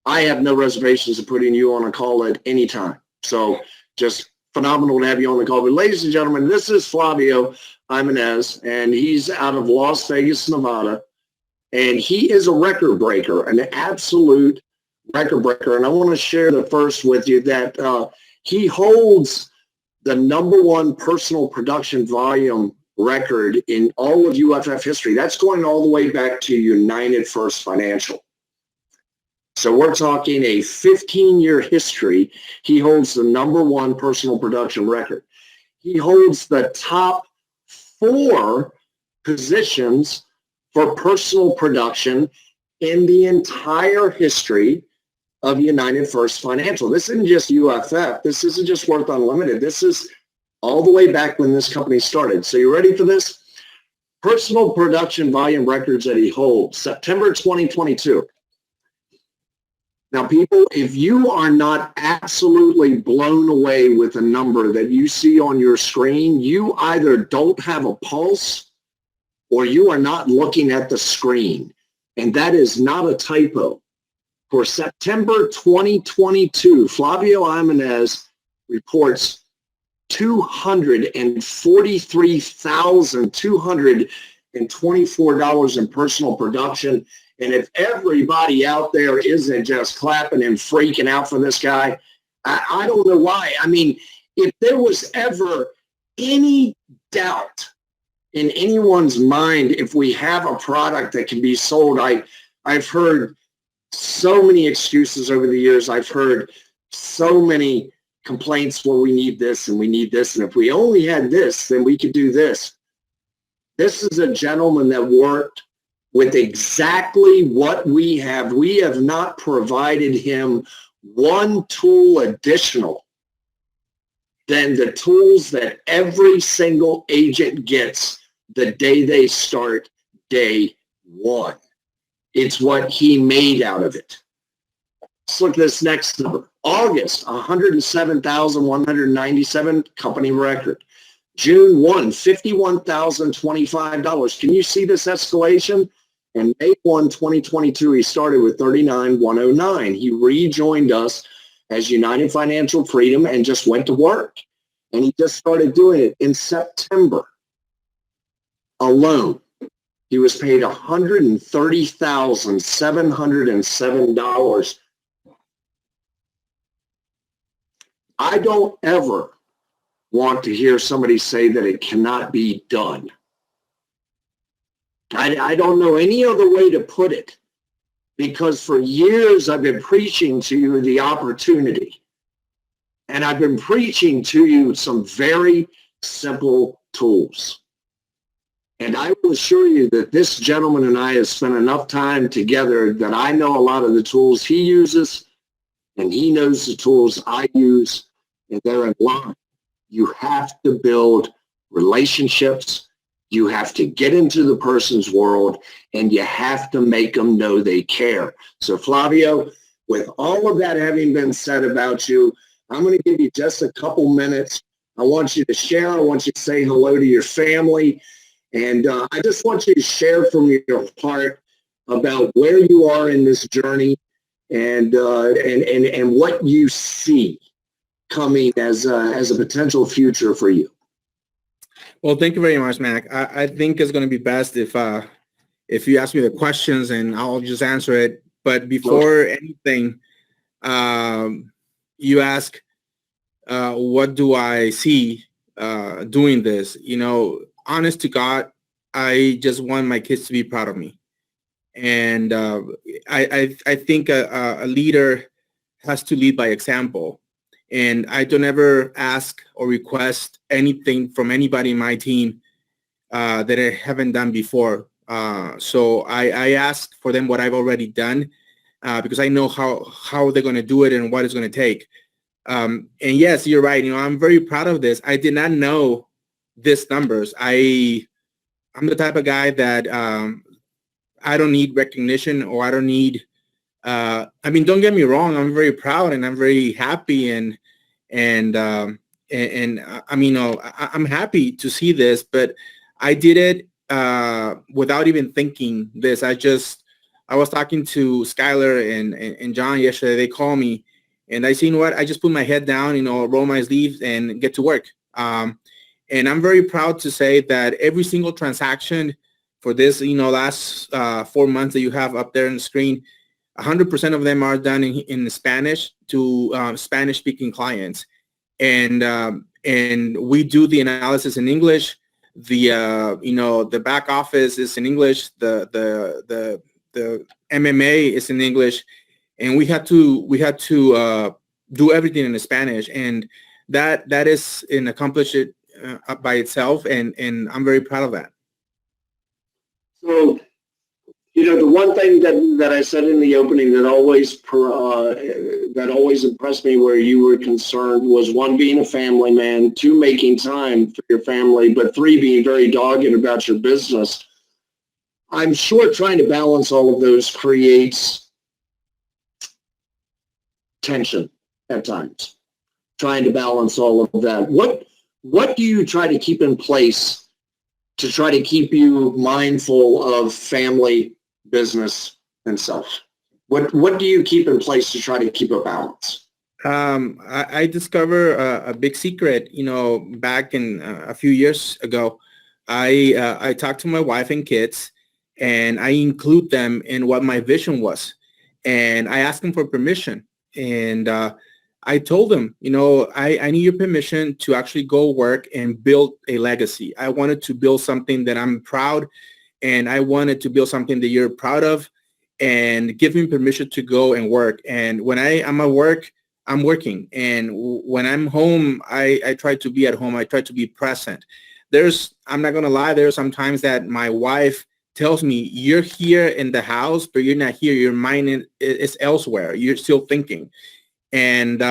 have no reservations of putting you on a call at any time. So just phenomenal to have you on the call. But ladies and gentlemen, this is Flavio Jimenez, and he's out of Las Vegas, Nevada. And he is a record breaker, an absolute record breaker. And I want to share the first with you that he holds the #1 personal production volume record in all of UFF history. That's going all the way back to United First Financial. So we're talking a 15-year history. He holds the #1 personal production record. He holds the top 4 positions for personal production in the entire history of United First Financial. This isn't just UFF. This isn't just Worth Unlimited. This is all the way back when this company started. So you ready for this? Personal production volume records that he holds, September 2022. Now, people, if you are not absolutely blown away with the number that you see on your screen, you either don't have a pulse or you are not looking at the screen. And that is not a typo. For September 2022, Flavio Jimenez reports $243,224 in personal production. And if everybody out there isn't just clapping and freaking out for this guy, I don't know why. I mean, if there was ever any doubt in anyone's mind, if we have a product that can be sold, I've heard so many excuses over the years. I've heard so many complaints, well, we need this and we need this. And if we only had this, then we could do this. This is a gentleman that worked with exactly what we have. We have not provided him one tool additional than the tools that every single agent gets the day they start day one. It's what he made out of it. Let's look at this next number. August, $107,197, company record. June 1, $51,025. Can you see this escalation? And May 1, 2022, he started with $39,109. He rejoined us as United Financial Freedom and just went to work. And he just started doing it in September alone. He was paid $130,707. I don't ever want to hear somebody say that it cannot be done. I don't know any other way to put it, because for years I've been preaching to you the opportunity, and I've been preaching to you some very simple tools. And I will assure you that this gentleman and I have spent enough time together that I know a lot of the tools he uses, and he knows the tools I use, and they're in line. You have to build relationships. You have to get into the person's world, and you have to make them know they care. So Flavio, with all of that having been said about you, I'm going to give you just a couple minutes. I want you to share. I want you to say hello to your family. And I just want you to share from your heart about where you are in this journey and what you see coming as a potential future for you. Well, thank you very much, Mac. I think it's going to be best if you ask me the questions and I'll just answer it. But before anything, you ask, what do I see doing this? You know, honest to God, I just want my kids to be proud of me. And I think a leader has to lead by example. And I don't ever ask or request anything from anybody in my team that I haven't done before. So I ask for them what I've already done because I know how they're going to do it and what it's going to take. And yes, you're right. You know, I'm very proud of this. I did not know these numbers. I'm the type of guy that I don't need recognition, or I don't need I mean, don't get me wrong. I'm very proud and I'm very happy, and I mean, I'm happy to see this, but I did it without even thinking this. I was talking to Skylar and John yesterday. They called me, and I seen what I just put my head down, you know, roll my sleeves and get to work. And I'm very proud to say that every single transaction for this, you know, last 4 months that you have up there on the screen, 100% of them are done in Spanish to Spanish-speaking clients, and we do the analysis in English. The you know, the back office is in English. The MMA is in English, and we had to do everything in Spanish, and that is an accomplishment by itself, and I'm very proud of that. So, you know, the one thing that I said in the opening that always impressed me where you were concerned was, one, being a family man, two, making time for your family, but three, being very dogged about your business. I'm sure trying to balance all of those creates tension at times, trying to balance all of that. What do you try to keep in place to try to keep you mindful of family, business, and self? What do you keep in place to try to keep a balance? I discovered a big secret, back in a few years ago. I talked to my wife and kids, and I include them in what my vision was. And I asked them for permission. And I told them, I need your permission to actually go work and build a legacy. I wanted to build something that I'm proud, and I wanted to build something that you're proud of, and give me permission to go and work. And when I'm at work, I'm working. And when I'm home, I try to be at home. I try to be present. I'm not going to lie, there's sometimes that my wife tells me, you're here in the house, but you're not here. Your mind is elsewhere. You're still thinking. And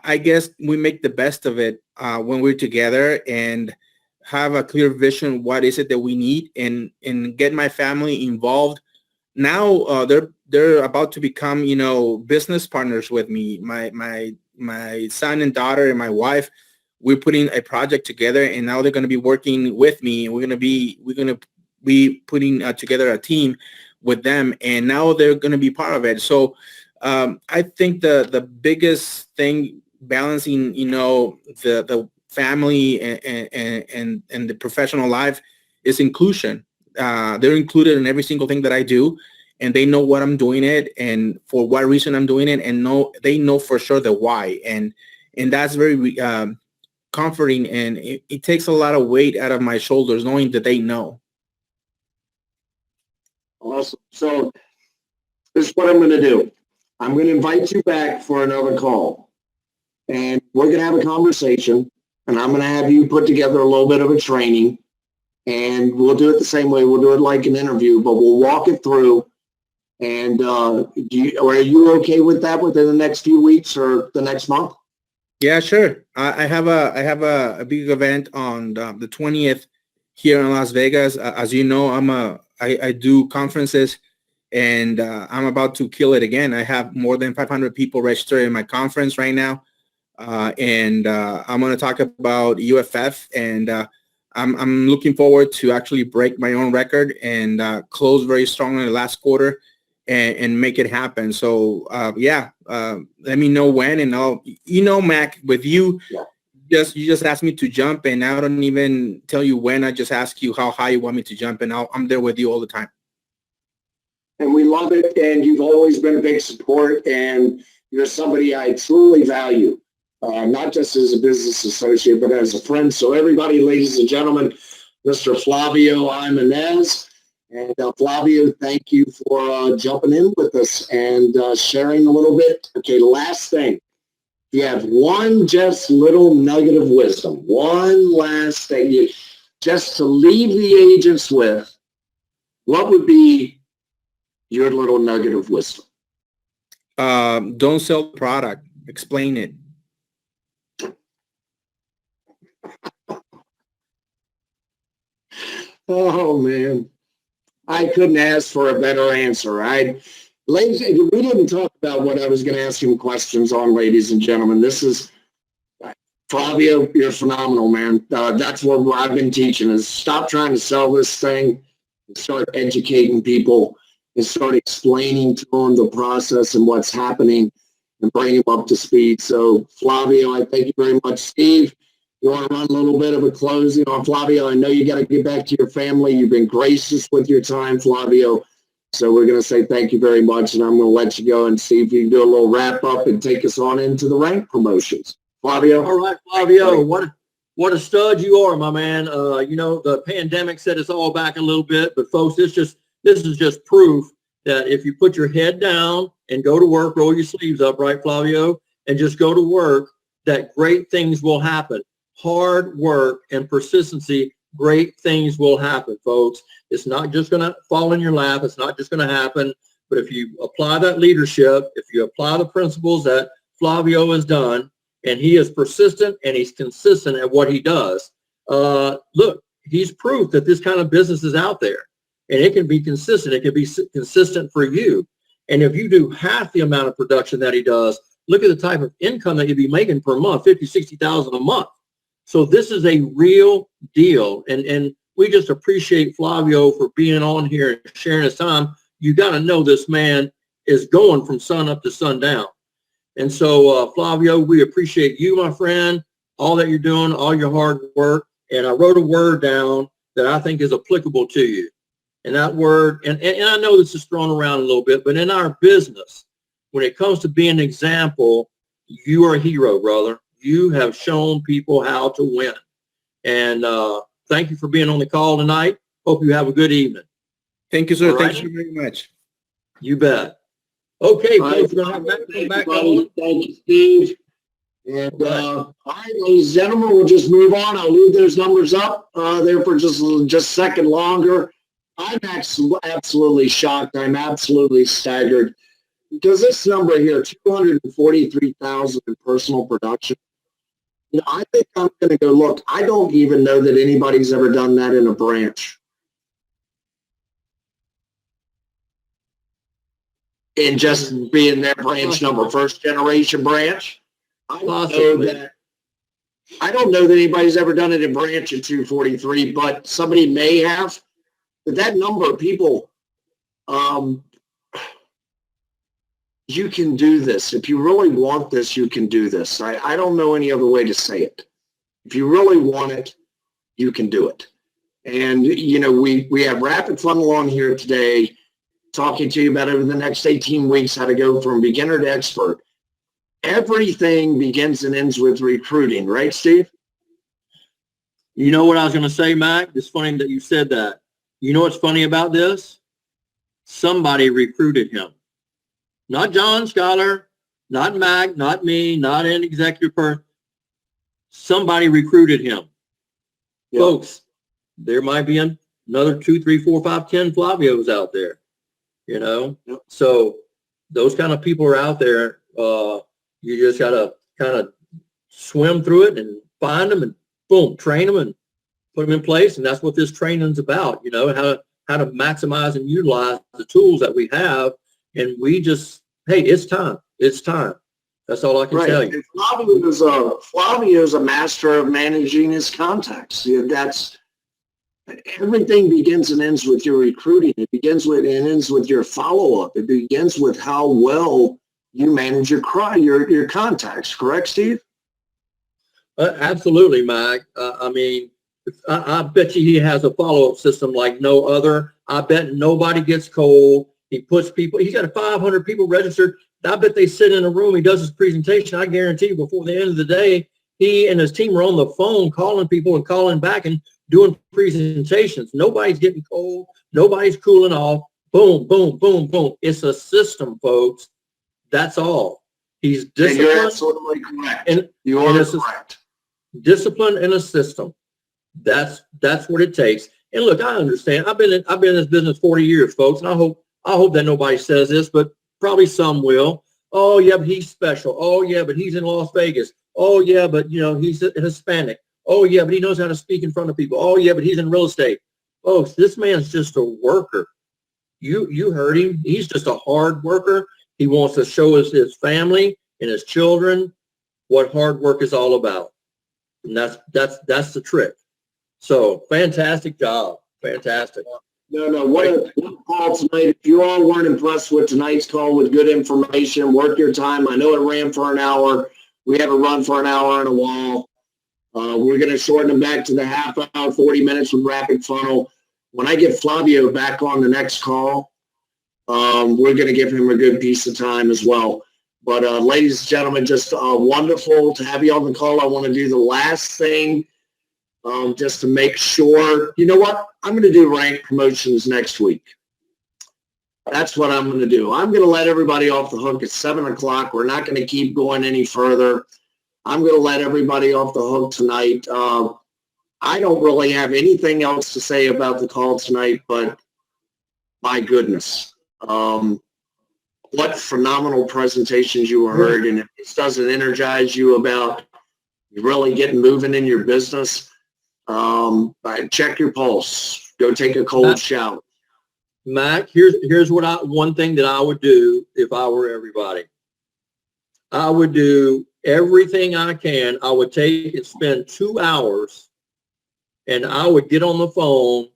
I guess we make the best of it when we're together and have a clear vision. What is it that we need, and get my family involved. Now they're about to become, business partners with me. My son and daughter and my wife, we're putting a project together, and now they're going to be working with me, and we're going to be putting together a team with them, and now they're going to be part of it. So I think the biggest thing balancing, the family and the professional life is inclusion. They're included in every single thing that I do, and they know what I'm doing it and for what reason I'm doing it, and they know for sure the why, and that's very comforting, and it takes a lot of weight out of my shoulders knowing that they know. Awesome. So this is what I'm going to do. I'm going to invite you back for another call, and we're going to have a conversation, and I'm going to have you put together a little bit of a training, and we'll do it the same way. We'll do it like an interview, but we'll walk it through. And are you okay with that within the next few weeks or the next month? Yeah, sure. I have a big event on the 20th here in Las Vegas. As you know, I do conferences, and I'm about to kill it again. I have more than 500 people registered in my conference right now, and I'm going to talk about UFF, and I'm looking forward to actually break my own record and close very strong in the last quarter and make it happen. So let me know when, and I'll, Mac, with you, you just asked me to jump, and I don't even tell you when. I just ask you how high you want me to jump, and I'm there with you all the time. And we love it, and you've always been a big support, and you're somebody I truly value, not just as a business associate, but as a friend. So everybody, ladies and gentlemen, Mr. Flavio Jimenez. And Flavio, thank you for jumping in with us and sharing a little bit. Okay, last thing. You have one just little nugget of wisdom, one last thing, just to leave the agents with, what would be your little nugget of wisdom? Don't sell the product. Explain it. Oh, man. I couldn't ask for a better answer. Ladies, we didn't talk about what I was going to ask him questions on, ladies and gentlemen. This is, Flavio, you're phenomenal, man. That's what I've been teaching is stop trying to sell this thing and start educating people and start explaining to them the process and what's happening and bring them up to speed. So, Flavio, I thank you very much. Steve, you want to run a little bit of a closing on Flavio? I know you got to get back to your family. You've been gracious with your time, Flavio. So we're going to say thank you very much, and I'm going to let you go and see if you can do a little wrap up and take us on into the rank promotions. Flavio? All right, Flavio, what a stud you are, my man. The pandemic set us all back a little bit, but folks, this is just proof that if you put your head down and go to work, roll your sleeves up, right, Flavio, and just go to work, that great things will happen. Hard work and persistency, great things will happen, folks. It's not just going to fall in your lap. It's not just going to happen. But if you apply that leadership, if you apply the principles that Flavio has done, and he is persistent and he's consistent at what he does, look, he's proof that this kind of business is out there. And it can be consistent. It can be consistent for you. And if you do half the amount of production that he does, look at the type of income that you'd be making per month, $50,000, $60,000 a month. So this is a real deal. And we just appreciate Flavio for being on here and sharing his time. You got to know this man is going from sun up to sundown. And so, Flavio, we appreciate you, my friend, all that you're doing, all your hard work. And I wrote a word down that I think is applicable to you. And that word, and I know this is thrown around a little bit, but in our business, when it comes to being an example, you are a hero, brother. You have shown people how to win. And thank you for being on the call tonight. Hope you have a good evening. Thank you, sir. All right. Thank you very much. You bet. Okay, All folks, right, we're going to have Matt come back buddy. on. Thank you, Steve. And all right, ladies and gentlemen, we'll just move on. I'll leave those numbers up there for just a second longer. I'm absolutely shocked. I'm absolutely staggered because this number here, 243,000 in personal production. You know, I think I'm going to go look. I don't even know that anybody's ever done that in a branch. And just being their branch number, first generation branch. I don't know that anybody's ever done it in branch at 243, but somebody may have. But that number of people, you can do this. If you really want this, you can do this. I don't know any other way to say it. If you really want it, you can do it. And, you know, we have Rapid Funnel on here today, talking to you about over the next 18 weeks how to go from beginner to expert. Everything begins and ends with recruiting, right, Steve? You know what I was going to say, Mac? It's funny that you said that. You know what's funny about this? Somebody recruited him. Not John Scholar, not Mac, not me, not an executive person. Somebody recruited him. Yep. Folks, there might be another 2, 3, 4, 5, 10 Flavios out there. You know, yep. So those kind of people are out there. You just got to kind of swim through it and find them and boom, train them and put them in place. And that's what this training's about, you know, how to maximize and utilize the tools that we have. And we just, hey, it's time. It's time. That's all I can tell you. Flavio's a master of managing his contacts. That's everything begins and ends with your recruiting. It begins with and ends with your follow-up. It begins with how well you manage your contacts. Correct, Steve? Absolutely, Mike. I mean, I bet you he has a follow-up system like no other. I bet nobody gets cold. He puts people, he's got 500 people registered. I bet they sit in a room. He does his presentation. I guarantee you before the end of the day, he and his team are on the phone calling people and calling back and doing presentations. Nobody's getting cold. Nobody's cooling off. Boom, boom, boom, boom. It's a system, folks. That's all. He's disciplined. And you're absolutely correct. You are correct. Discipline and a system. That's what it takes. And look, I understand. I've been in this business 40 years, folks, and I hope that nobody says this, but probably some will. Oh yeah, but he's special. Oh yeah, but he's in Las Vegas. Oh yeah, but you know he's Hispanic. Oh yeah, but he knows how to speak in front of people. Oh yeah, but he's in real estate. Folks, this man's just a worker. You heard him. He's just a hard worker. He wants to show his family and his children what hard work is all about. And that's the trick. So fantastic job. Fantastic. No, what a call tonight. If you all weren't impressed with tonight's call with good information, work your time. I know it ran for an hour. We have a run for an hour and a while. We're going to shorten them back to the half hour, 40 minutes with Rapid Funnel. When I get Flavio back on the next call, we're going to give him a good piece of time as well. But ladies and gentlemen, just wonderful to have you on the call. I want to do the last thing just to make sure. You know what? I'm going to do rank promotions next week. That's what I'm going to do. I'm going to let everybody off the hook at 7 o'clock. We're not going to keep going any further. I'm going to let everybody off the hook tonight. I don't really have anything else to say about the call tonight, but my goodness, what phenomenal presentations you heard. And if this doesn't energize you about really getting moving in your business, check your pulse. Go take a cold shower. Mac, here's one thing that I would do if I were everybody. I would do everything I can. I would take and spend 2 hours, and I would get on the phone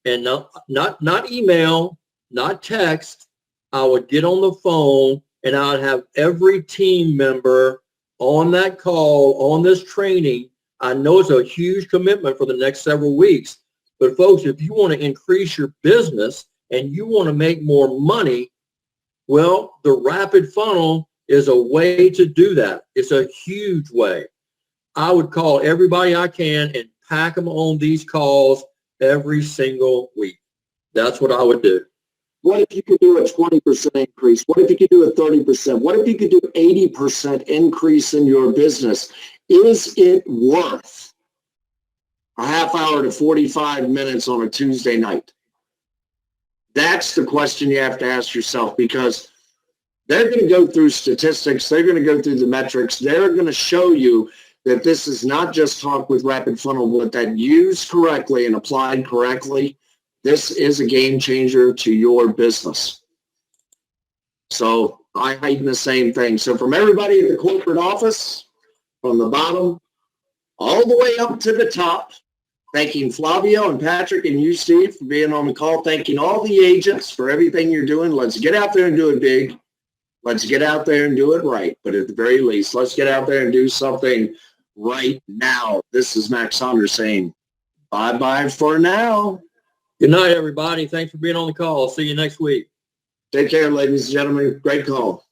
and not email, not text. I would get on the phone and I'd have every team member on that call, on this training. I know it's a huge commitment for the next several weeks, but folks, if you want to increase your business and you want to make more money, well, the Rapid Funnel is a way to do that. It's a huge way. I would call everybody I can and pack them on these calls every single week. That's what I would do. What if you could do a 20% increase? What if you could do a 30%? What if you could do 80% increase in your business? Is it worth a half hour to 45 minutes on a Tuesday night? That's the question you have to ask yourself, because they're going to go through statistics. They're going to go through the metrics. They're going to show you that this is not just talk with Rapid Funnel, but that used correctly and applied correctly, this is a game changer to your business. So I heighten the same thing. So from everybody at the corporate office, from the bottom all the way up to the top, thanking Flavio and Patrick and you, Steve, for being on the call. Thanking all the agents for everything you're doing. Let's get out there and do it big. Let's get out there and do it right. But at the very least, let's get out there and do something right now. This is Max Saunders saying bye-bye for now. Good night, everybody. Thanks for being on the call. See you next week. Take care, ladies and gentlemen. Great call.